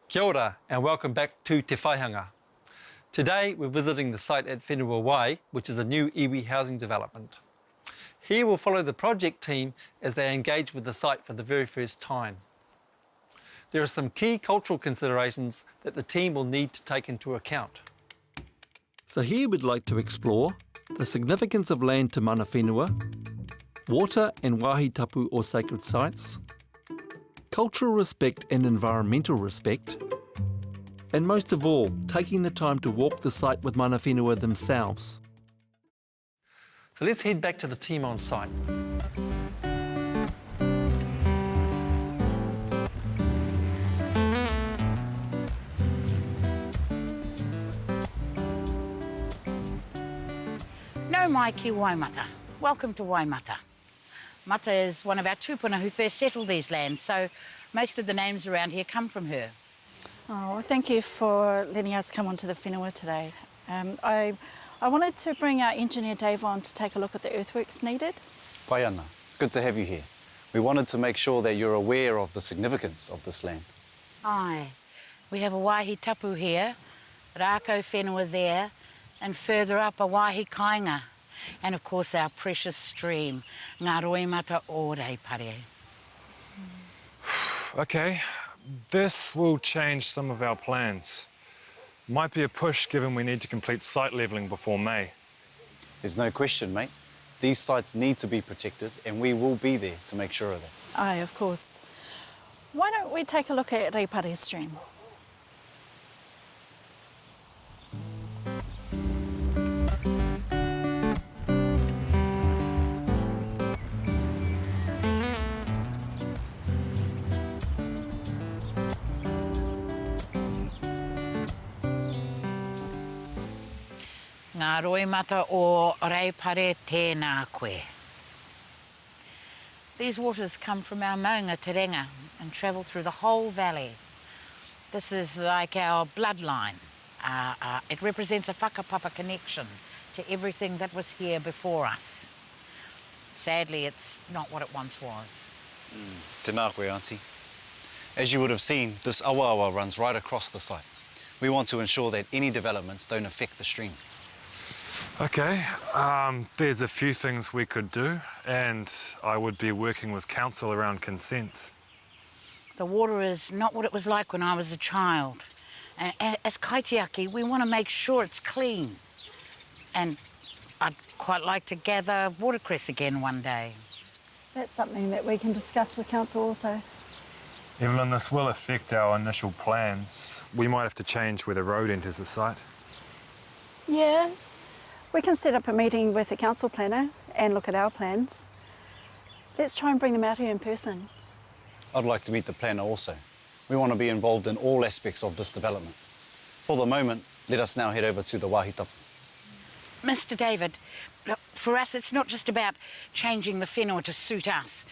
Kia ora and welcome back to Te Whaihanga. Today we're visiting the site at Whenua, which is a new iwi housing development. Here we'll follow the project team as they engage with the site for the very first time. There are some key cultural considerations that the team will need to take into account. So here we'd like to explore the significance of land to mana whenua, water and wāhi tapu or sacred sites, cultural respect and environmental respect, and most of all, taking the time to walk the site with mana whenua themselves. So let's head back to the team on site. Nau mai ki Waimata. Welcome to Waimata. Mata is one of our tupuna who first settled these lands, so most of the names around here come from her. Oh, well, thank you for letting us come onto the whenua today. I wanted to bring our engineer Dave on to take a look at the earthworks needed. Pai ana, good to have you here. We wanted to make sure that you're aware of the significance of this land. Aye, we have a wāhi tapu here, rākau whenua there, and further up a wāhi kāinga. And of course our precious stream, ngā roimata o Reipare. Okay, this will change some of our plans. Might be a push given we need to complete site levelling before May. There's no question, mate. These sites need to be protected and we will be there to make sure of that. Aye, of course. Why don't we take a look at Reipare stream? Ngā roimata o Reipare tēnā koe. These waters come from our maunga te renga and travel through the whole valley. This is like our bloodline. It represents a whakapapa connection to everything that was here before us. Sadly, it's not what it once was. Tēnā koe, Auntie. As you would have seen, this awa runs right across the site. We want to ensure that any developments don't affect the stream. Okay, there's a few things we could do, and I would be working with council around consent. The water is not what it was like when I was a child. As kaitiaki, we want to make sure it's clean. And I'd quite like to gather watercress again one day. That's something that we can discuss with council also. Evelyn, this will affect our initial plans. We might have to change where the road enters the site. Yeah, we can set up a meeting with the council planner and look at our plans. Let's try and bring them out here in person. I'd like to meet the planner also. We want to be involved in all aspects of this development. For the moment, let us now head over to the wāhi tapu. Mr. David, look, for us it's not just about changing the whenua to suit us.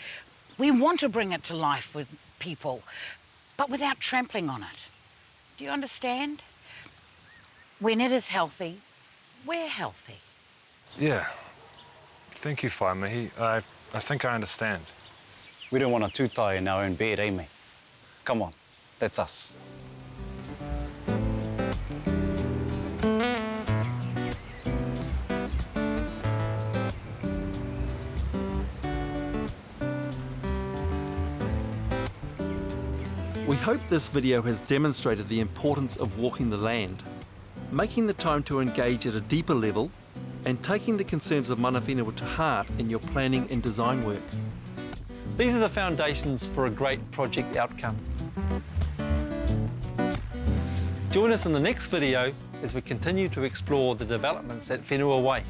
We want to bring it to life with people, but without trampling on it. Do you understand? When it is healthy, we're healthy. Yeah. Thank you, Whaimahi. I think I understand. We don't want to tūtai in our own bed, eh, mate? Come on, that's us. We hope this video has demonstrated the importance of walking the land, making the time to engage at a deeper level, and taking the concerns of mana whenua to heart in your planning and design work. These are the foundations for a great project outcome. Join us in the next video as we continue to explore the developments at Whenua Way.